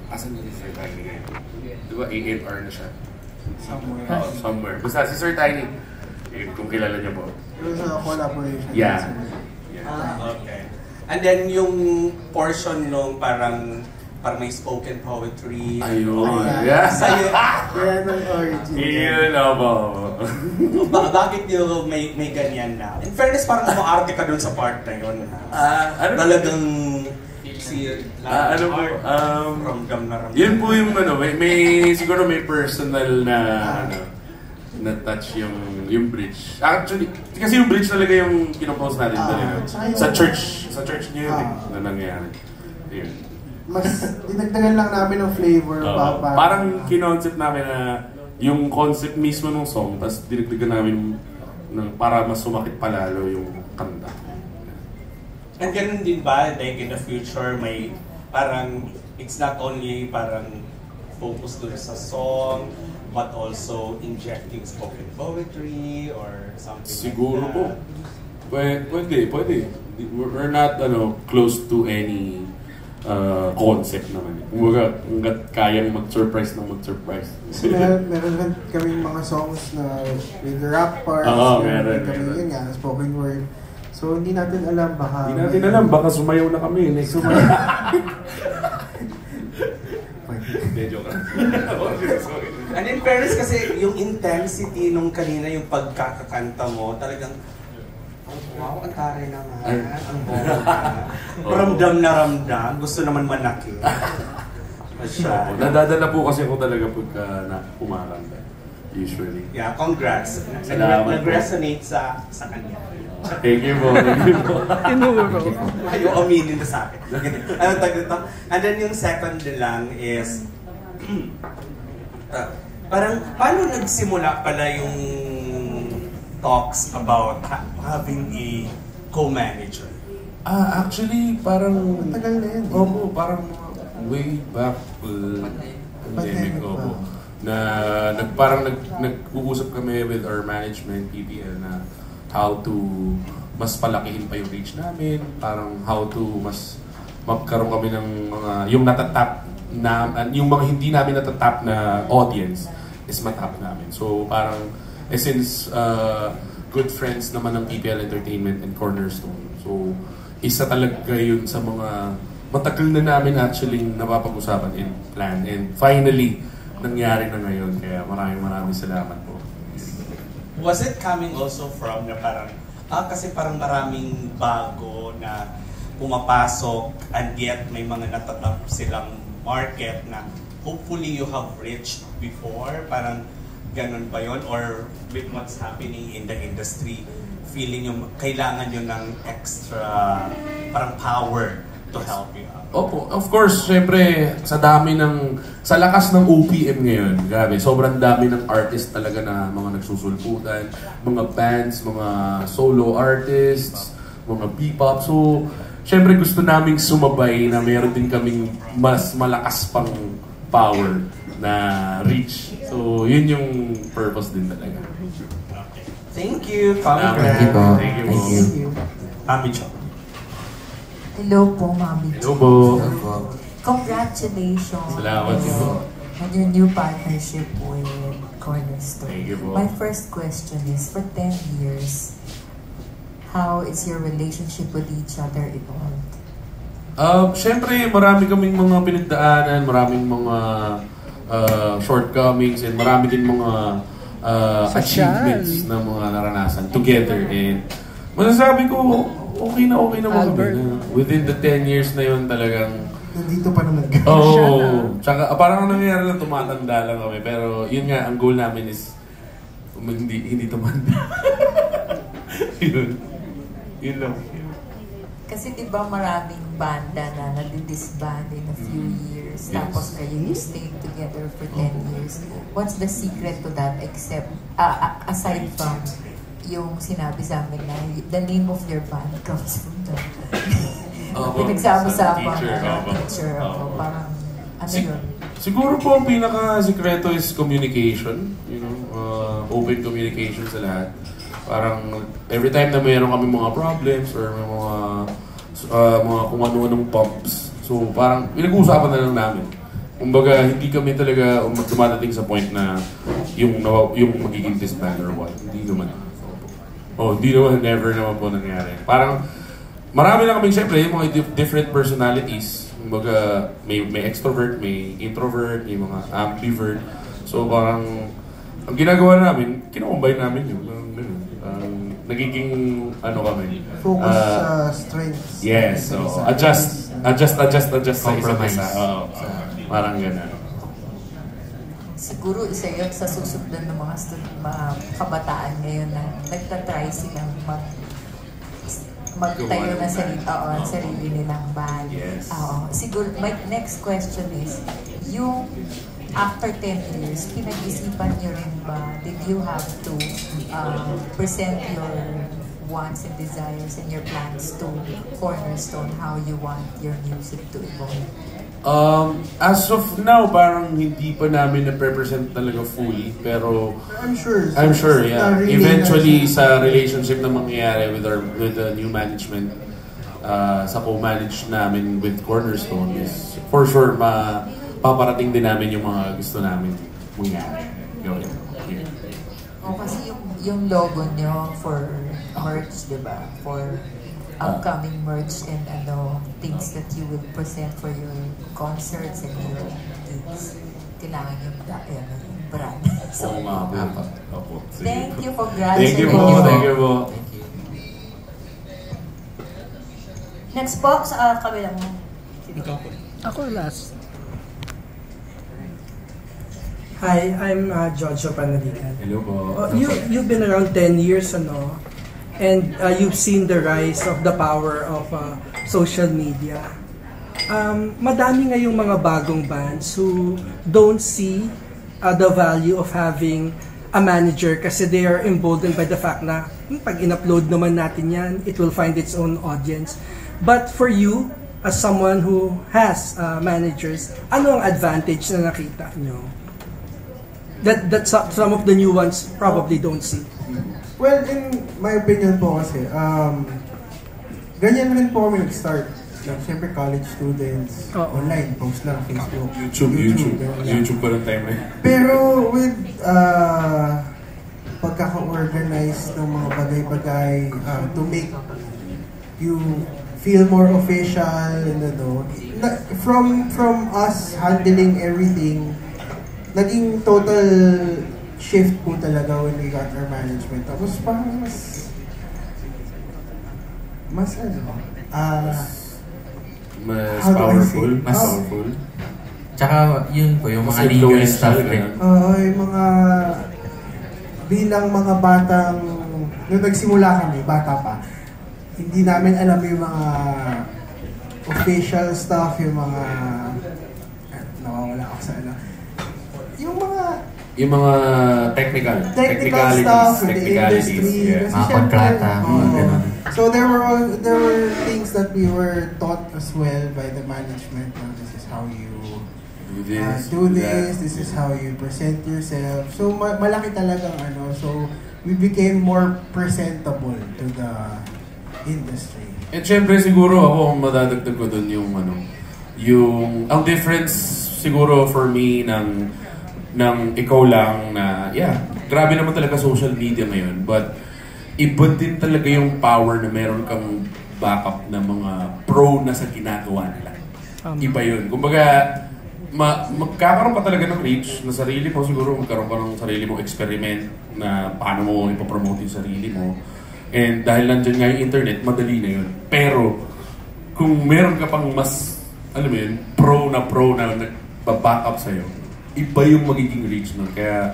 Asan na si Sir Tiny ngayon? Di ba ANR na siya? Somewhere. Somewhere. Basta si Sir Tiny, kung kilala niya po. Yung sa collaboration. Yeah. Okay. And then yung portion nung parang may spoken poetry. Ayun. Yeah. Sa'yo. Yan ang origin. Yun ako. Bakit yung may ganyan na? In fairness, parang umaarte ka dun sa part na yun. Ano Talagang ano po, ramdam na ramdam. yun po yung ano, siguro may personal na na touch yung bridge. Actually, kasi yung bridge talaga yung kinopost natin doon. Sa church niyo yun na nangyayari. Yun. Mas dinagdagan lang namin ng flavor. Parang kinoncept namin na yung concept mismo ng song, tapos dinagdagan namin para mas sumakit palalo yung kanta. And ganun din ba, like in the future, may parang, it's not only parang focus dun sa song, but also injecting spoken poetry or something Siguro like po. that? Pwede. We're not close to any concept naman. Kumbaga, hanggat kayang mag-surprise. Kasi meron lang kaming mga songs na with rap parts, meron. Yun nga, spoken word. So hindi natin alam baka... Hindi natin alam, baka sumayaw na kami. Joke lang. And in fairness kasi yung intensity nung kanina, yung pagkakakanta mo, talagang wow, ang taray naman, ang ramdam na ramdam, gusto naman manakit. Nadadala po kasi ako talaga pagka kumakanta. Usually. Yeah, congrats. Nag-resonate sa kanya. Thank you po. Ayaw aminin na sa akin. Ano tag dito? And then yung second lang is, parang paano nagsimula pala yung talks about having a co-manager? Actually, parang... Matagal na yun. Opo, parang way back pandemic, opo. Parang nag-uusap kami with our management, PPL, na how to mas palakihin pa yung reach namin, parang how to mas magkaroon kami ng mga, yung natatap na, yung mga hindi namin natatap na audience is matap namin. So parang, since good friends naman ng PPL Entertainment and Cornerstone, so isa talaga yun sa mga matagal na namin actually napapag-usapan and plan. And finally, nangyari na ngayon. Kaya maraming salamat po. Was it coming also from na parang, kasi parang maraming bago na pumapasok and yet may mga natatap silang market na hopefully you have reached before? Parang ganun ba yun? Or with what's happening in the industry, feeling yung kailangan nyo ng extra parang power to help you out? Opo, of course, syempre, sa lakas ng OPM ngayon, grabe, sobrang dami ng artist talaga na mga nagsusulputan, mga bands, mga solo artists, mga P-pop. So, syempre gusto naming sumabay na meron din kaming mas malakas pang power na reach. So, yun yung purpose din talaga. Okay. Thank you. Thank you po. Thank you po. Thank you. Mami Cho. Hello po, Mami. Hello po. Congratulations. Salamat po. On your new partnership with Cornerstone. Thank you po. My first question is, for 10 years, how is your relationship with each other evolved? Siyempre, marami kaming mga pinagdaanan, maraming mga shortcomings, and marami din mga achievements na mga naranasan together. And masasabi ko, okay na kami. Within the 10 years na yun talagang... Nandito pa naman ka. Oo. Tsaka parang nangyayari lang, tumatanda lang kami. Pero yun nga, ang goal namin is hindi tumanda. Yun lang. Kasi di ba maraming banda na nadi-disband in a few years, Yes. tapos kayo you stayed together for 10 years. What's the secret to that except, aside from yung sinabi sa amin na the name of your band comes from the pinagsama-sama teacher. Parang ano yun? Siguro po ang pinaka-sikreto is communication. You know, open communication sa lahat. Parang every time na mayroon kami mga problems or mga kung ano-anong pumps, so parang pinag-uusapan na lang namin. Kumbaga, hindi kami talaga dumadating sa point na yung magiging disband or what. Hindi naman. Hindi naman, never naman po nangyari. Parang, marami na kaming siyempre, yung mga different personalities. Kumbaga, may extrovert, may introvert, may mga ambivert. So parang, ang ginagawa namin, kinocombine namin yun. Nagiging, kami. Focus sa strengths. Yes, so adjust sa isa't isa. Parang gano'n. Siguro isa yun sa susundan ng mga kabataan ngayon na nagtatry silang magtayo na sarili nilang band. Yes. Siguro, my next question is, yung after 10 years, pinag-isipan nyo rin ba, did you have to present your wants and desires and your plans to Cornerstone, how you want your music to evolve? As of now, parang hindi pa namin na-represent talaga fully, pero I'm sure, yeah. Eventually, sa relationship na mangyayari with the new management, sa co-manage namin with Cornerstone is for sure paparating din namin yung mga gusto namin mangyari. Kasi yung logo nyo for merch, di ba? For upcoming merch and things that you will present for your concerts and your gigs. Kailangan yung brand. So, thank you for graduating. Thank you po. Next po, sa kabilang mo. Ako last. Hi, I'm Jojo Panaligan. Hello po. You've been around 10 years, and you've seen the rise of the power of social media. Madami ngayong mga bagong bands who don't see the value of having a manager kasi they are emboldened by the fact na pag in-upload naman natin yan, it will find its own audience. But for you, as someone who has managers, ano ang advantage na nakita nyo? That some of the new ones probably don't see. Well, in my opinion po kasi, ganyan rin po kami nag-start. Siyempre college students, online, post lang, Facebook, YouTube pa rin time na. Pero with pagkaka-organize ng mga bagay-bagay to make you feel more official and from us handling everything, naging total shift po talaga when we got our management. Tapos parang mas powerful. Tsaka yun po, yung mga legal stuff rin. Yung mga bilang mga batang, nung nagsimula kami, bata pa, hindi namin alam yung mga official stuff, yung mga nawawala ako sa yung mga technical stuff in the industry. Yeah. Mga kontrata, So there were things that we were taught as well by the management. This is how you do this. This is how you present yourself. So malaki talagang So we became more presentable to the industry. And syempre siguro ako madadagdag ko dun yung ang difference siguro for me ng ikaw lang na, grabe naman talaga social media ngayon, but iba din talaga yung power na meron kang backup na mga pro na sa ginagawa nila. Iba yun. Kumbaga, magkakaroon ka talaga ng reach na sarili mo, siguro magkaroon ka ng sarili mong experiment na paano mo ipopromote yung sarili mo. And dahil nandyan nga yung internet, madali na yun. Pero, kung meron ka pang mas, pro na nagpa-backup sa'yo, iba yung magiging reach nun. Kaya,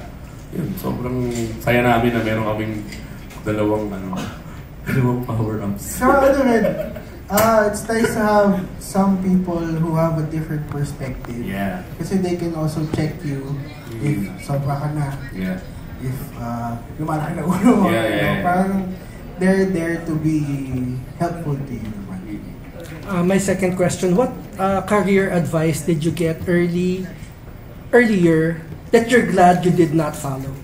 yun, sobrang saya namin na meron kaming dalawang power-ups. So, it's nice to have some people who have a different perspective. Yeah. Kasi they can also check you if sobra ka na. Yeah. If lumalaki na ulo mo. Yeah. Parang they're there to be helpful to you. My second question, what career advice did you get earlier that you're glad you did not follow?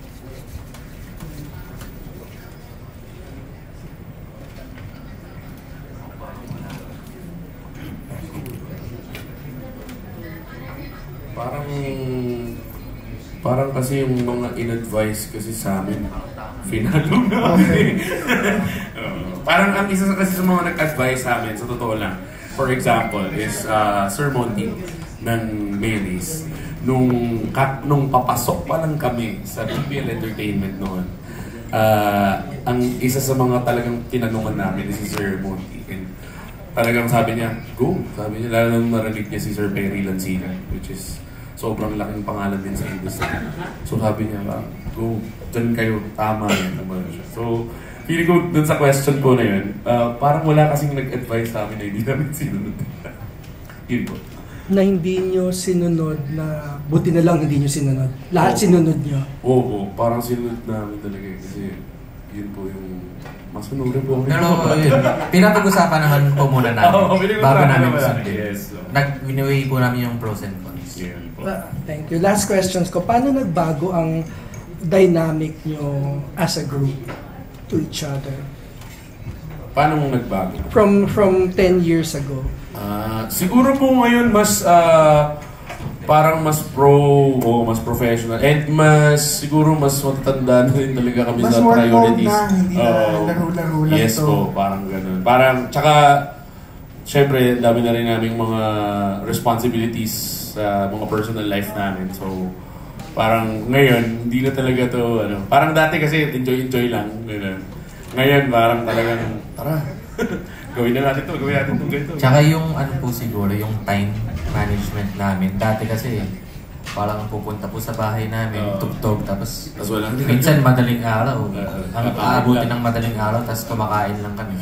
Parang kasi yung mga in-advise kasi sa amin, finalo na kami. Parang ang isa kasi sa mga nag-advise sa amin, sa totoo lang, for example, is Sir Monty ng Mayonnaise. Nung papasok pa lang kami sa PBL Entertainment noon, ang isa sa mga talagang tinanungan namin is si Sir Monty. And talagang sabi niya, go! Sabi niya, lalo nung narinig niya si Sir Perry Lancina, which is sobrang laking pangalan din sa industry. So sabi niya, go, dyan kayo, tama yan. So, feeling ko dun sa question ko na yun, parang wala kasing nag-advise sa amin na hindi namin sinunod. Yun po. Na hindi nyo sinunod na, buti na lang hindi nyo sinunod. Lahat sinunod nyo. Oo, parang sinunod namin talaga kasi yun po yung masunurin po. Pero yun, pinapag-usapan naman po muna namin bago namin sundin. Yes. Nag-winaway po namin yung pros and cons. Thank you. Last questions ko. Paano nagbago ang dynamic nyo as a group to each other? Paano mong nagbago? From 10 years ago. Siguro po ngayon mas parang mas mas professional and siguro mas matatanda na rin talaga kami mas sa priorities. Na, hindi na laro-laro lang yes to. po, parang ganun. Parang, tsaka, syempre, dami na rin naming mga responsibilities sa mga personal life namin. So, parang ngayon, hindi na talaga to, parang dati kasi enjoy lang. Ganun. Ngayon, parang talagang, tara, gawin na natin to, ganito. Tsaka yung po siguro, yung time management namin. Dati kasi, parang pupunta po sa bahay namin, tugtog, tapos minsan madaling araw. Ang aabutin ng madaling araw, tapos kumakain lang kami.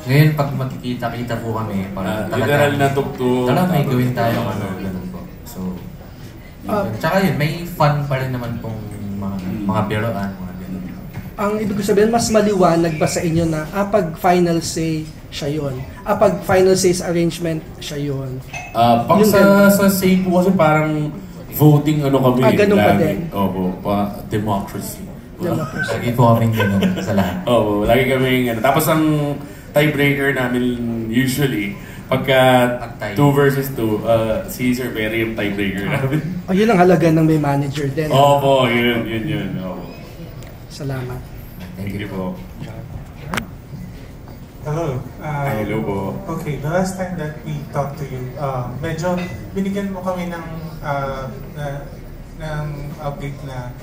Ngayon, pag magkikita-kita po kami, parang literal na tugtog. Talagang may gawin tayo, ganun po. So, tsaka yun, may fun pa rin naman pong mga biroan, mga ganun. Ang ibig ko sabihin, mas maliwanag ba sa inyo na pag final say, siya yun. Pag final say sa arrangement, siya yun. Pag sa say po kasi parang voting kami. Ganun pa din. Opo, democracy. Lagi po kaming ganun sa lahat. Oo, lagi kaming Tapos ang tiebreaker namin usually, pagka 2 versus 2, si Sir Perry yung tiebreaker namin. Yun ang halaga ng may manager din. Opo, yun. Opo. Salamat. Thank you po. Hello. Hello po. Okay, the last time that we talked to you, medyo binigyan mo kami ng update na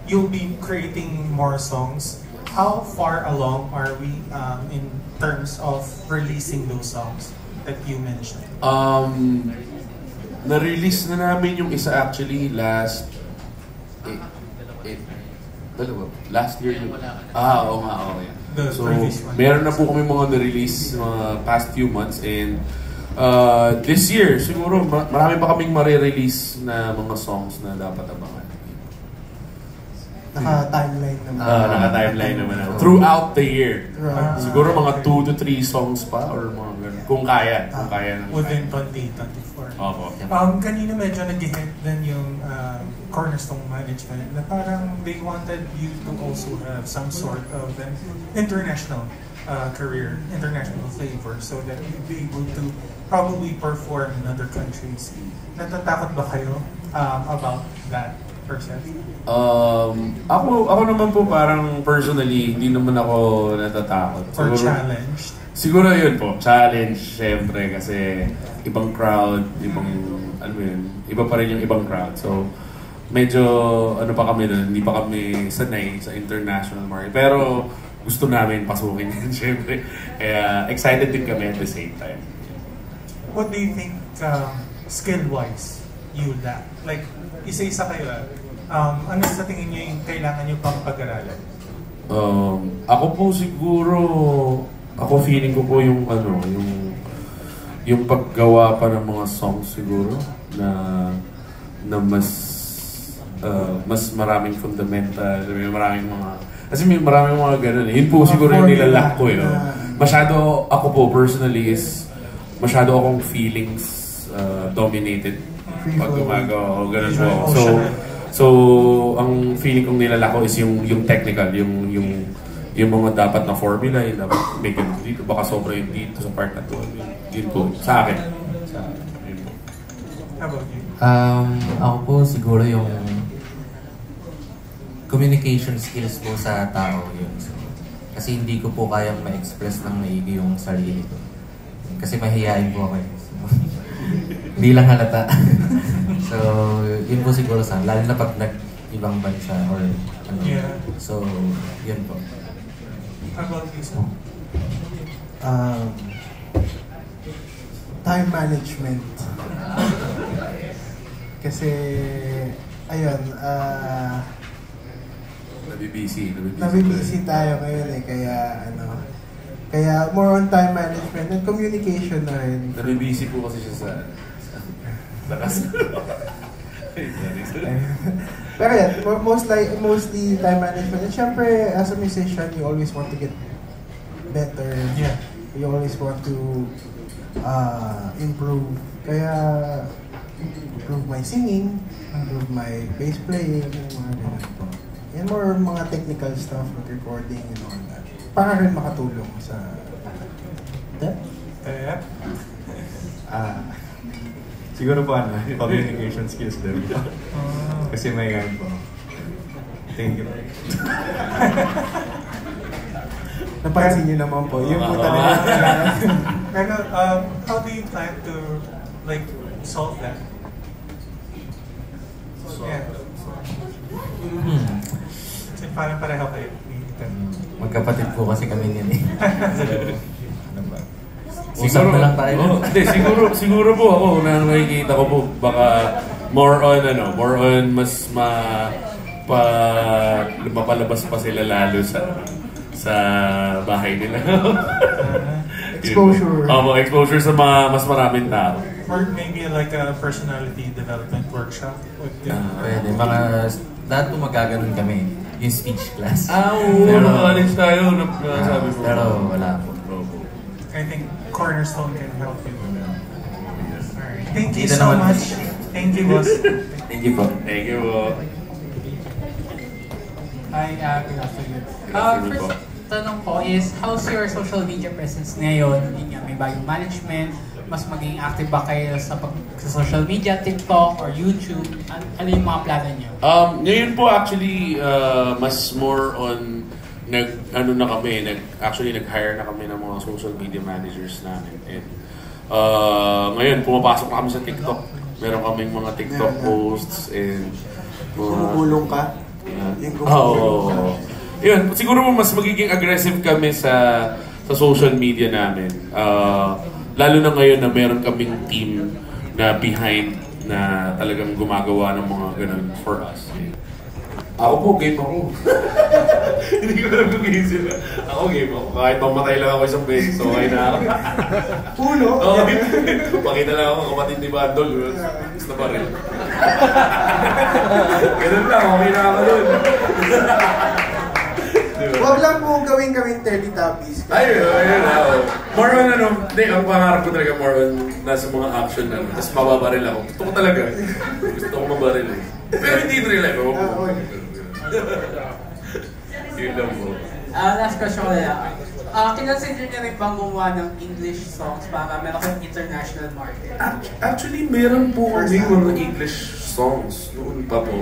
you'll be creating more songs. How far along are we in terms of releasing those songs that you mentioned? Na-release na namin yung isa actually last year yun. Oo nga, yeah. So, meron na po kami mga na-release mga past few months and this year, siguro marami pa kaming marirelease na mga songs na dapat abangan. Naka-timeline naman. Naka-timeline naman. Throughout the year. Siguro mga 2 to 3 songs pa or mga ganun. Kung kaya. Within 2024. Opo. Kanina medyo nag-hint din yung Cornerstone Management na parang they wanted you to also have some sort of an international career, international flavor so that you'd be able to probably perform in other countries. Natatakot ba kayo about that person? Ako naman po parang personally, hindi naman ako natatakot. Or challenged? Siguro yun po, challenge syempre kasi ibang crowd, iba pa rin yung ibang crowd. So, medyo pa kami nun, hindi pa kami sanay sa international market. Pero gusto namin pasukin yun syempre. Kaya excited din kami at the same time. What do you think skill-wise you lack? Like, isa-isa kayo ano sa tingin niyo yung kailangan niyo pang pag-aralan? Ako po siguro, feeling ko po yung paggawa pa ng mga songs siguro na mas maraming fundamental, maraming mga ganun. Yun po siguro yung nilalak ko Masyado ako po personally masyado akong feelings dominated pag gumagawa ako, ganun po. So, ang feeling kong nilalako is yung technical, yung mga dapat na formula, yung dapat may ganito dito, baka sobra yung dito sa part na to. Yun po, sa akin. How about you? Ako po siguro yung communication skills po sa tao yun. So, kasi hindi ko po kayang ma-express ng maigi yung sarili ko. Kasi mahihain po ako eh. So, hindi lang halata. So, yun po siguro sa lalo na pag nag-ibang bansa or ano. Yeah. So, yun po. How about you, sir? Time management. Kasi, ayun, nabibisi tayo ngayon eh, kaya more on time management and communication na rin. Nabibisi po kasi siya sa lakas. Pero yan, mostly time management. And syempre, as a musician, you always want to get better. Yeah. You always want to improve. Kaya, improve my singing, improve my bass playing, mga ganun po. And more mga technical stuff, like recording and all that. Para rin makatulong sa... Siguro po yung communication skills din. Kasi may yan po. Thank you. Napansin niyo naman po, yun po talaga. Pero, how do you plan to like solve that? Yeah. So, parang pareho kayo. Magkapatid po kasi kami niyan eh. Ano ba? Usap na lang tayo. Siguro po ako na nakikita ko po baka more on mas mapalabas pa sila lalo sa bahay nila. Exposure. Exposure sa mas maraming tao. Or maybe like a personality development workshop. Pwede. Lahat po magkaganon kami. Yung speech class. Pero college tayo. Sabi ko. Pero wala po. I think Cornerstone can help you with that. Alright. Thank you Dito so naman. much. Thank you, boss. Thank you po. Thank you po. Hi, good afternoon. First tanong ko is, how's your social media presence ngayon? May bagong management, mas maging active ba kayo sa social media, TikTok or YouTube? Ano yung mga plano niyo? Ngayon po actually mas more on nag-hire na kami ng mga social media managers namin. And ngayon pumapasok na kami sa TikTok. Meron kaming mga TikTok posts and Gumugulong ka? Yun, siguro mas magiging aggressive kami sa social media namin. Lalo na ngayon na meron kaming team na behind na talagang gumagawa ng mga ganun for us. Ako po, game ako. Hindi ko alam kung game sila. Ako game ako. Kahit mamatay lang ako isang beses, okay na ako. Uno? Pakita lang ako, kapatid ni Bandol. Gusto pa rin. Ganun lang, okay na ako dun. Huwag lang po gawin kaming Teletubbies. Ayun. More on ang pangarap ko talaga more on nasa mga action na, tapos mababaril ako. Gusto ko talaga. Gusto ko mabaril eh. Pero hindi real life. Yun lang po. Last question ko lang. Kinonsider niyo rin bang gumawa ng English songs para meron kang international market? Actually, meron po kami mga English songs noon pa po.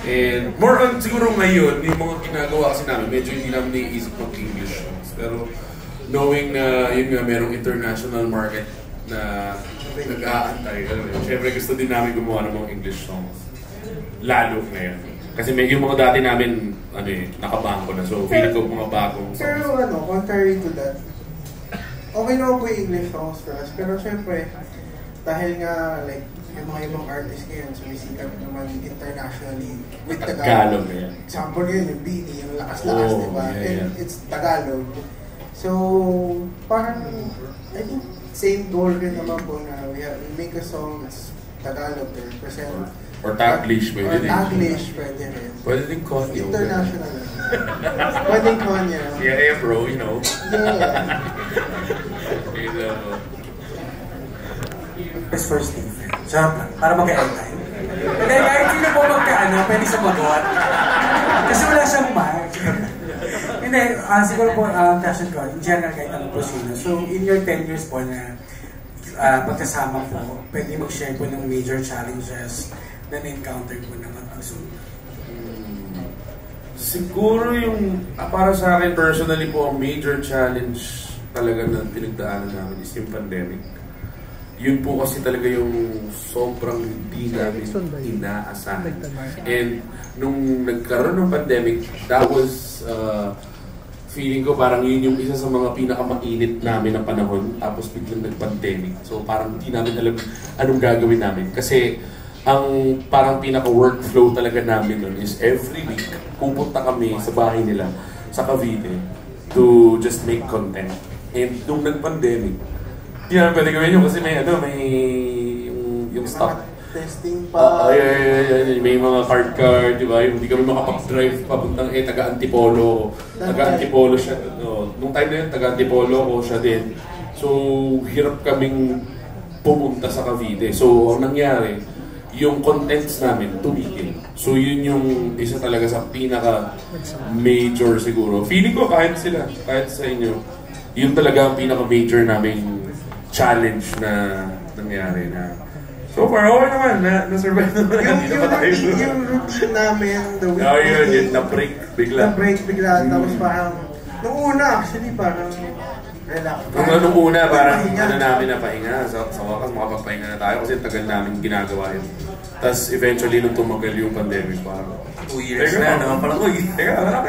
And more on siguro ngayon, yung mga ginagawa kasi namin, medyo hindi namin naiisip ng English songs. Pero knowing na yun nga, merong international market na nag-aantay. Siyempre gusto din namin gumawa ng mga English songs. Lalo ngayon. Kasi may yung mga dati namin, nakabangko na. So, feeling ko mga bagong songs. Pero contrary to that, okay naman po yung English songs for us. Pero syempre, dahil nga, like, yung mga ibang artists ngayon, sumisikat naman internationally with Tagalog. Example yun, yung Beanie, yung lakas-lakas, diba? Yeah. And it's Tagalog. So, parang, I think, same goal rin naman po na we make a song that's Tagalog to represent. Or Taglish, pwede din. Or Taglish, pwede rin. Pwede din Konyo. International. Pwede din Konyo. Yeah, bro, you know. Yeah. It's first thing. Sarap lang, para mag-airtime. Hindi, kahit sino po pwede sumagot. Kasi wala siyang mic. Hindi, siguro po, question ko, in general, kahit ano po sino. So, in your 10 years po na pagkasama po, pwede mag-share po ng major challenges na na-encounter po ng magkasunod. Siguro yung, para sa akin personally po, ang major challenge talaga na pinagdaanan namin is yung pandemic. Yun po kasi talaga yung sobrang hindi namin inaasahan. And nung nagkaroon ng pandemic, that was, feeling ko parang yun yung isa sa mga pinakamainit namin na panahon, tapos biglang nag-pandemic. So parang hindi namin alam anong gagawin namin. Kasi ang parang pinaka-workflow talaga namin nun is every week, pupunta kami sa bahay nila sa Cavite to just make content. And nung nag-pandemic, hindi namin pwede gawin yun kasi may yung stock. Testing pa. May mga card, di ba? Hindi kami makapag-drive papuntang taga-Antipolo. Taga-Antipolo siya. Nung time na yun, taga-Antipolo ko siya din. So, hirap kaming pumunta sa Cavite. So, ang nangyari, yung contents namin tumigil. So, yun yung isa talaga sa pinaka-major siguro. Feeling ko kahit sa inyo, yun talaga ang pinaka-major naming challenge na nangyari na so far, okay naman, na-survive naman. Yung routine namin, the week. Yun, na-break bigla. Tapos parang, nung una actually, parang relax. Nung una, parang namin na pahinga. Sa wakas, makapagpahinga na tayo kasi tagal namin ginagawa yun. Tapos eventually, nung tumagal yung pandemic, parang 2 years na, naman parang, uy, teka, wala.